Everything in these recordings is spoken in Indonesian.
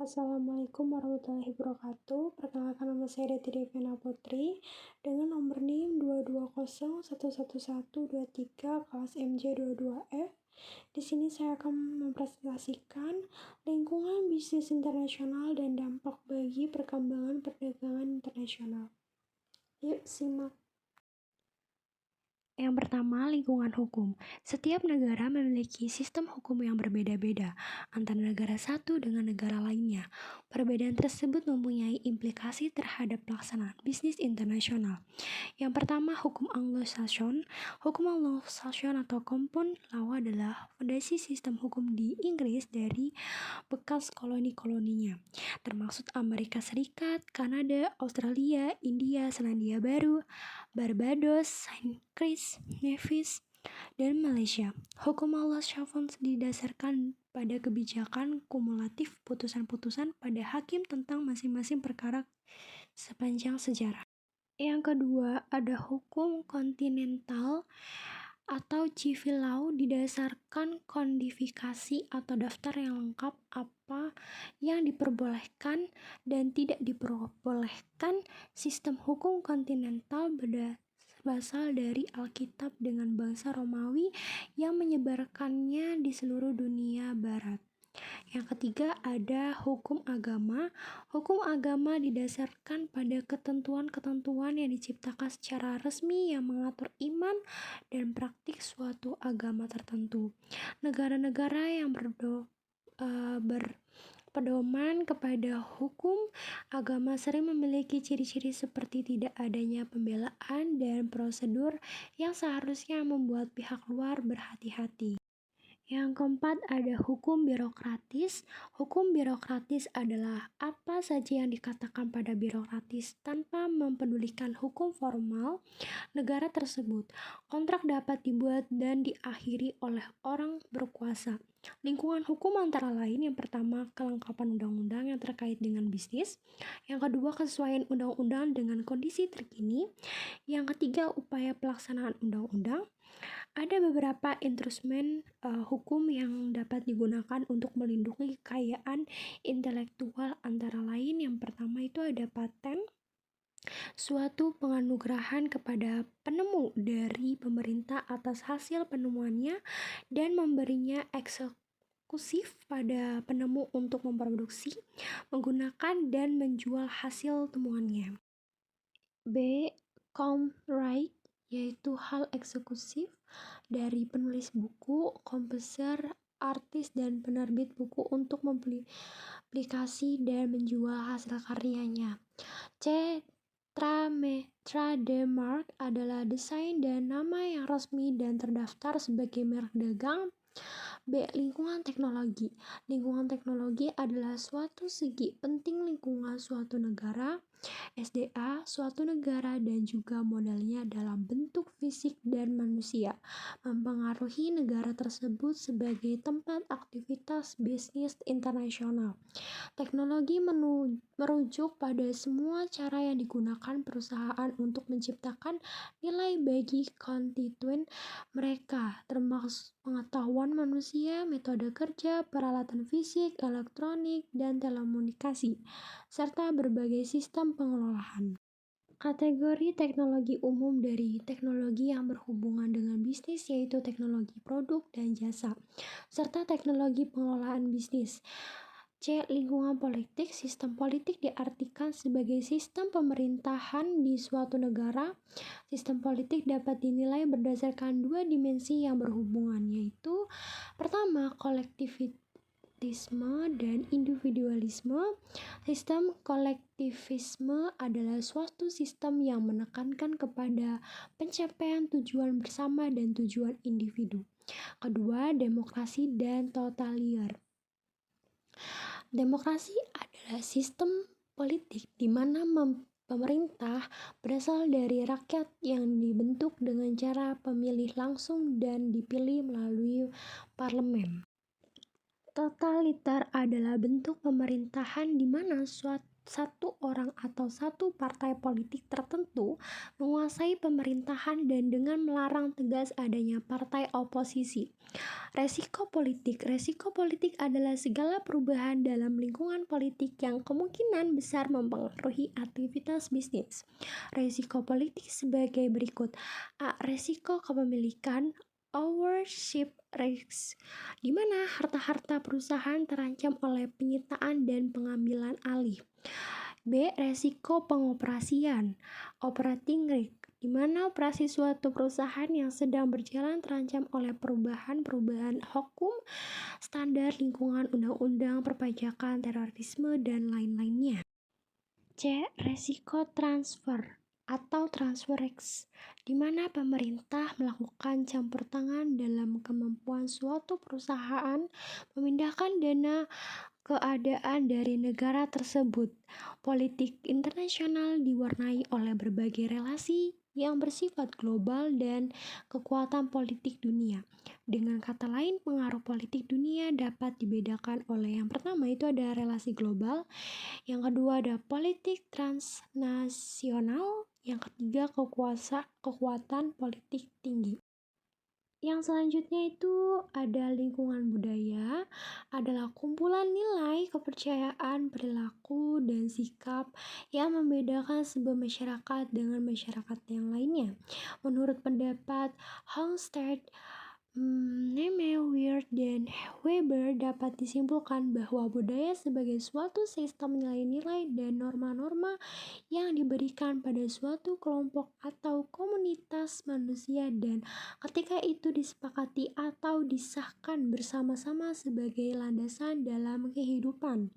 Assalamualaikum warahmatullahi wabarakatuh. Perkenalkan, nama saya Deti Devena Putri dengan nomor NIM 220111123 kelas MJ22F. Di sini saya akan mempresentasikan lingkungan bisnis internasional dan dampak bagi perkembangan perdagangan internasional. Yuk simak. Yang pertama, lingkungan hukum. Setiap negara memiliki sistem hukum yang berbeda-beda antara negara satu dengan negara lainnya. Perbedaan tersebut mempunyai implikasi terhadap pelaksanaan bisnis internasional. Yang pertama, hukum Anglo-Saxon. Hukum Anglo-Saxon atau Common Law adalah fondasi sistem hukum di Inggris dari bekas koloni-koloninya, termasuk Amerika Serikat, Kanada, Australia, India, Selandia Baru, Barbados, Saint Kitts, Nevis, dan Malaysia. Hukum Anglo-Saxon didasarkan pada kebijakan kumulatif putusan-putusan pada hakim tentang masing-masing perkara sepanjang sejarah. Yang kedua, ada hukum kontinental atau civil law, didasarkan kodifikasi atau daftar yang lengkap apa yang diperbolehkan dan tidak diperbolehkan. Sistem hukum kontinental berasal dari Alkitab dengan bahasa Romawi yang menyebarkannya di seluruh dunia barat. Yang ketiga, ada hukum agama. Hukum agama didasarkan pada ketentuan-ketentuan yang diciptakan secara resmi yang mengatur iman dan praktik suatu agama tertentu. Negara-negara yang berpedoman kepada hukum agama sering memiliki ciri-ciri seperti tidak adanya pembelaan dan prosedur yang seharusnya membuat pihak luar berhati-hati. Yang keempat, ada hukum birokratis. Hukum birokratis adalah apa saja yang dikatakan pada birokratis tanpa mempedulikan hukum formal negara tersebut. Kontrak dapat dibuat dan diakhiri oleh orang berkuasa. Lingkungan hukum antara lain, yang pertama, kelengkapan undang-undang yang terkait dengan bisnis. Yang kedua, kesesuaian undang-undang dengan kondisi terkini. Yang ketiga, upaya pelaksanaan undang-undang. Ada beberapa instrumen hukum yang dapat digunakan untuk melindungi kekayaan intelektual, antara lain yang pertama itu ada paten, suatu penganugerahan kepada penemu dari pemerintah atas hasil penemuannya dan memberinya eksklusif pada penemu untuk memproduksi, menggunakan, dan menjual hasil temuannya. B. Copyright, yaitu hak eksklusif dari penulis buku, komposer, artis, dan penerbit buku untuk mempublikasi dan menjual hasil karyanya. C. Trademark adalah desain dan nama yang resmi dan terdaftar sebagai merek dagang. B. Lingkungan teknologi. Lingkungan teknologi adalah suatu segi penting lingkungan suatu negara, SDA suatu negara, dan juga modalnya dalam bentuk fisik dan manusia mempengaruhi negara tersebut sebagai tempat aktivitas bisnis internasional. Teknologi merujuk pada semua cara yang digunakan perusahaan untuk menciptakan nilai bagi konstituen mereka, termasuk pengetahuan manusia, metode kerja, peralatan fisik, elektronik, dan telekomunikasi, serta berbagai sistem pengelolaan. Kategori teknologi umum dari teknologi yang berhubungan dengan bisnis yaitu teknologi produk dan jasa, serta teknologi pengelolaan bisnis. C. Lingkungan politik. Sistem politik diartikan sebagai sistem pemerintahan di suatu negara. Sistem politik dapat dinilai berdasarkan dua dimensi yang berhubungan, yaitu pertama, kolektivitas dan individualisme. Sistem kolektivisme adalah suatu sistem yang menekankan kepada pencapaian tujuan bersama dan tujuan individu. Kedua, demokrasi dan totaliter. Demokrasi adalah sistem politik di mana pemerintah berasal dari rakyat yang dibentuk dengan cara pemilih langsung dan dipilih melalui parlemen. Totaliter adalah bentuk pemerintahan di mana suatu satu orang atau satu partai politik tertentu menguasai pemerintahan dan dengan melarang tegas adanya partai oposisi. Resiko politik adalah segala perubahan dalam lingkungan politik yang kemungkinan besar mempengaruhi aktivitas bisnis. Resiko politik sebagai berikut. A. Resiko kepemilikan ownership risk, di mana harta-harta perusahaan terancam oleh penyitaan dan pengambilan alih. B. Resiko pengoperasian operating risk, di mana operasi suatu perusahaan yang sedang berjalan terancam oleh perubahan-perubahan hukum, standar lingkungan, undang-undang, perpajakan, terorisme, dan lain-lainnya. C. Resiko transfer atau transfer risk, di mana pemerintah melakukan campur tangan dalam kemampuan suatu perusahaan memindahkan dana keadaan dari negara tersebut. Politik internasional diwarnai oleh berbagai relasi yang bersifat global dan kekuatan politik dunia. Dengan kata lain, pengaruh politik dunia dapat dibedakan oleh yang pertama itu ada relasi global, yang kedua ada politik transnasional, yang ketiga kekuatan politik tinggi. Yang selanjutnya itu ada lingkungan budaya, adalah kumpulan nilai, kepercayaan, perilaku, dan sikap yang membedakan sebuah masyarakat dengan masyarakat yang lainnya. Menurut pendapat Halstead, Weir, dan Weber dapat disimpulkan bahwa budaya sebagai suatu sistem nilai-nilai dan norma-norma yang diberikan pada suatu kelompok atau komunitas manusia dan ketika itu disepakati atau disahkan bersama-sama sebagai landasan dalam kehidupan.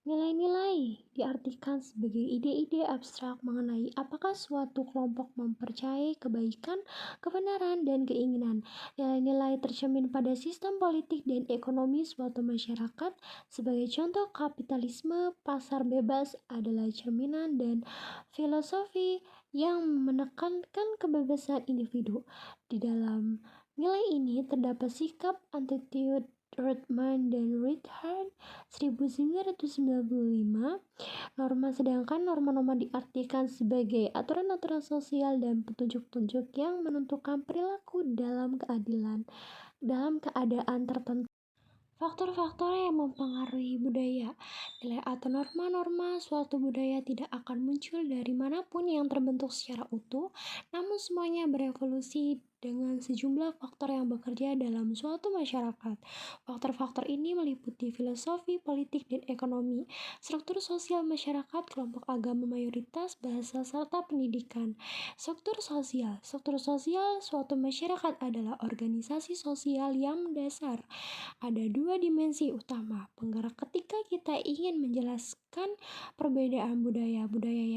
Nilai-nilai diartikan sebagai ide-ide abstrak mengenai apakah suatu kelompok mempercayai kebaikan, kebenaran, dan keinginan. Nilai-nilai tercermin pada sistem politik dan ekonomi suatu masyarakat. Sebagai contoh, kapitalisme pasar bebas adalah cerminan dan filosofi yang menekankan kebebasan individu. Di dalam nilai ini terdapat sikap attitude Rothman dan Reinhardt 1995 norma, sedangkan norma-norma diartikan sebagai aturan-aturan sosial dan petunjuk-petunjuk yang menentukan perilaku dalam keadaan tertentu. Faktor-faktor yang mempengaruhi budaya. Nilai atau norma-norma suatu budaya tidak akan muncul dari manapun yang terbentuk secara utuh, namun semuanya berevolusi dengan sejumlah faktor yang bekerja dalam suatu masyarakat. Faktor-faktor ini meliputi filosofi, politik, dan ekonomi, struktur sosial masyarakat, kelompok agama mayoritas, bahasa, serta pendidikan. Struktur sosial suatu masyarakat adalah organisasi sosial yang mendasar. Ada dua dimensi utama penggerak ketika kita ingin menjelaskan perbedaan budaya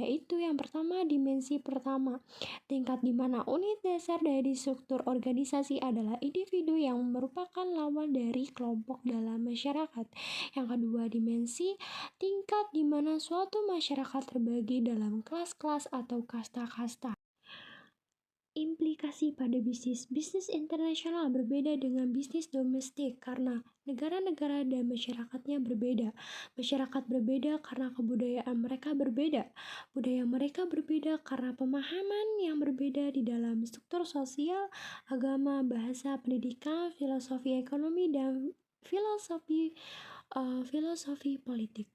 yaitu yang pertama, dimensi pertama, tingkat di mana unit dasar dari struktur organisasi adalah individu yang merupakan lawan dari kelompok dalam masyarakat. Yang kedua, dimensi tingkat di mana suatu masyarakat terbagi dalam kelas-kelas atau kasta-kasta. Implikasi pada bisnis. Bisnis internasional berbeda dengan bisnis domestik karena negara-negara dan masyarakatnya berbeda. Masyarakat berbeda karena kebudayaan mereka berbeda. Budaya mereka berbeda karena pemahaman yang berbeda di dalam struktur sosial, agama, bahasa, pendidikan, filosofi ekonomi, dan filosofi politik.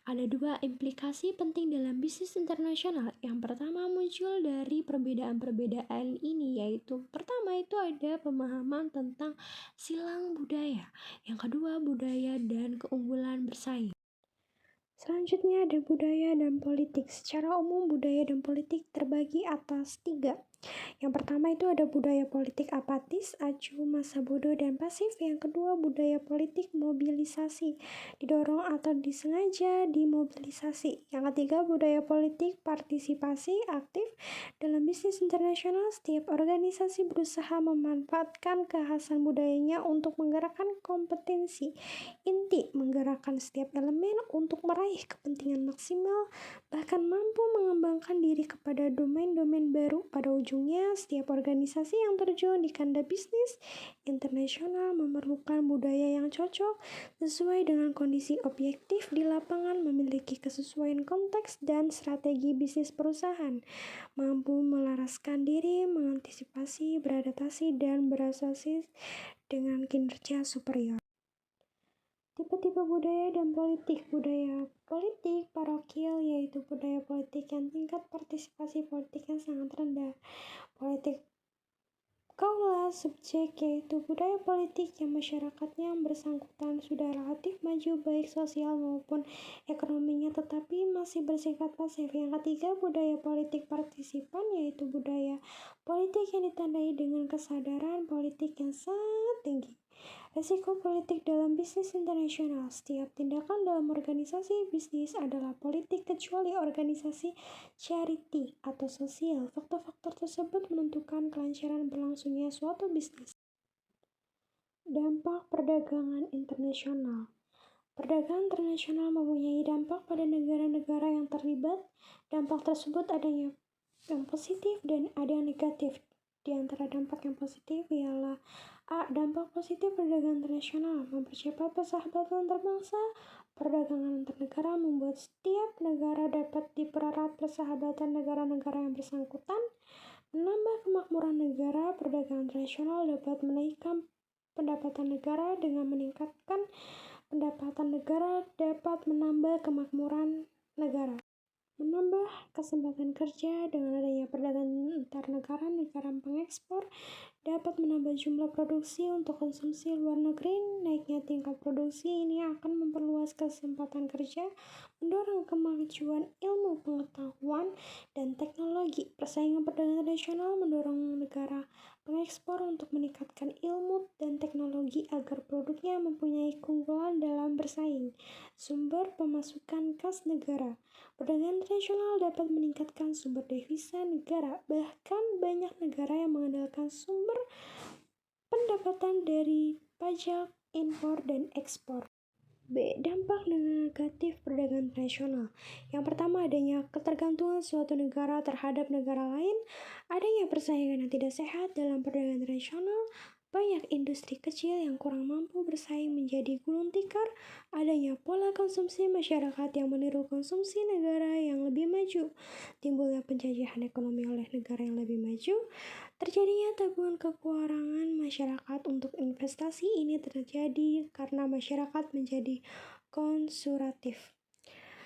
Ada dua implikasi penting dalam bisnis internasional. Yang pertama muncul dari perbedaan-perbedaan ini, yaitu pertama itu ada pemahaman tentang silang budaya. Yang kedua, budaya dan keunggulan bersaing. Selanjutnya ada budaya dan politik. Secara umum budaya dan politik terbagi atas 3. Yang pertama itu ada budaya politik apatis, acuh, masa bodoh, dan pasif. Yang kedua budaya politik mobilisasi, didorong atau disengaja dimobilisasi. Yang ketiga budaya politik partisipasi, aktif. Dalam bisnis internasional, setiap organisasi berusaha memanfaatkan kekhasan budayanya untuk menggerakkan kompetensi inti, menggerakkan setiap elemen untuk meraih kepentingan maksimal, bahkan mampu mengembangkan diri kepada domain-domain baru. Pada ujung ujungnya, setiap organisasi yang terjun di kanda bisnis internasional memerlukan budaya yang cocok sesuai dengan kondisi objektif di lapangan, memiliki kesesuaian konteks dan strategi bisnis perusahaan, mampu melaraskan diri, mengantisipasi, beradaptasi, dan berasosiasi dengan kinerja superior. Tipe-tipe budaya dan politik. Budaya politik parokial yaitu budaya politik yang tingkat partisipasi politiknya sangat rendah. Politik kaula subjek yaitu budaya politik yang masyarakatnya yang bersangkutan sudah relatif maju baik sosial maupun ekonominya tetapi masih bersifat pasif. Yang ketiga, budaya politik partisipan yaitu budaya politik yang ditandai dengan kesadaran politik yang sangat tinggi. Risiko politik dalam bisnis internasional. Setiap tindakan dalam organisasi bisnis adalah politik kecuali organisasi charity atau sosial. Faktor-faktor tersebut menentukan kelancaran berlangsungnya suatu bisnis. Dampak perdagangan internasional. Perdagangan internasional mempunyai dampak pada negara-negara yang terlibat. Dampak tersebut adanya yang positif dan ada yang negatif. Di antara dampak yang positif ialah A. Dampak positif perdagangan internasional mempercepat persahabatan antar-bangsa. Perdagangan antar negara membuat setiap negara dapat dipererat persahabatan negara-negara yang bersangkutan. Menambah kemakmuran negara. Perdagangan internasional dapat menaikkan pendapatan negara. Dengan meningkatkan pendapatan negara dapat menambah kemakmuran negara. Menambah kesempatan kerja. Dengan adanya perdagangan antar negara, negara pengekspor dapat menambah jumlah produksi untuk konsumsi luar negeri. Naiknya tingkat produksi ini akan memperluas kesempatan kerja, mendorong kemajuan ilmu pengetahuan dan teknologi. Persaingan perdagangan internasional mendorong negara pengekspor untuk meningkatkan ilmu dan teknologi agar produknya mempunyai keunggulan dalam bersaing. Sumber pemasukan kas negara. Perdagangan internasional dapat meningkatkan sumber devisa negara. Bahkan banyak negara yang mengandalkan sumber pendapatan dari pajak, impor, dan ekspor. B. Dampak negatif perdagangan internasional. Yang pertama, adanya ketergantungan suatu negara terhadap negara lain, adanya persaingan yang tidak sehat dalam perdagangan internasional, banyak industri kecil yang kurang mampu bersaing menjadi gulung tikar, adanya pola konsumsi masyarakat yang meniru konsumsi negara yang lebih maju, timbulnya penjajahan ekonomi oleh negara yang lebih maju, terjadinya tabungan kekurangan masyarakat untuk investasi. Ini terjadi karena masyarakat menjadi konsumtif.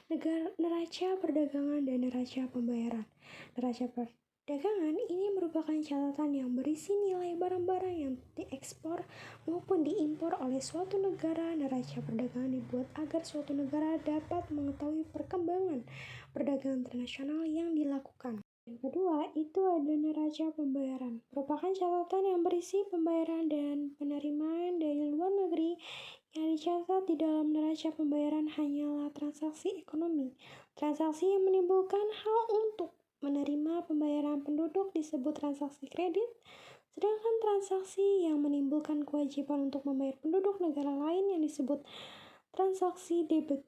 Neraca perdagangan dan neraca pembayaran. Neraca perdagangan ini merupakan catatan yang berisi nilai barang-barang yang diekspor maupun diimpor oleh suatu negara. Neraca perdagangan dibuat agar suatu negara dapat mengetahui perkembangan perdagangan internasional yang dilakukan. Yang kedua, itu ada neraca pembayaran. Merupakan catatan yang berisi pembayaran dan penerimaan dari luar negeri. Yang dicatat di dalam neraca pembayaran hanyalah transaksi ekonomi. Transaksi yang menimbulkan hal untuk menerima pembayaran penduduk disebut transaksi kredit, sedangkan transaksi yang menimbulkan kewajiban untuk membayar penduduk negara lain yang disebut transaksi debit.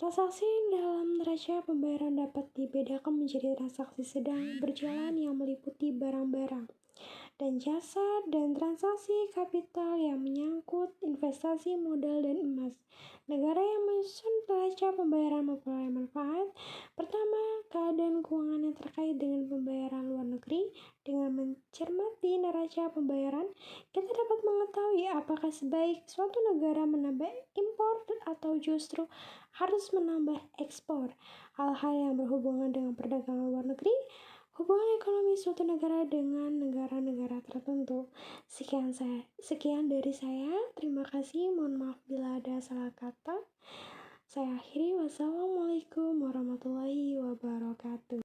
Transaksi dalam neraca pembayaran dapat dibedakan menjadi transaksi sedang berjalan yang meliputi barang-barang dan jasa dan transaksi kapital yang menyangkut investasi modal dan emas. Negara yang menyusun neraca pembayaran memperoleh manfaat. Pertama, keadaan keuangan yang terkait dengan pembayaran luar negeri. Dengan mencermati neraca pembayaran, kita dapat mengetahui apakah sebaik suatu negara menambah impor atau justru harus menambah ekspor. Hal-hal yang berhubungan dengan perdagangan luar negeri, hubungan ekonomi suatu negara dengan negara-negara tertentu. Sekian dari saya. Terima kasih. Mohon maaf bila ada salah kata. Saya akhiri. Wassalamualaikum warahmatullahi wabarakatuh.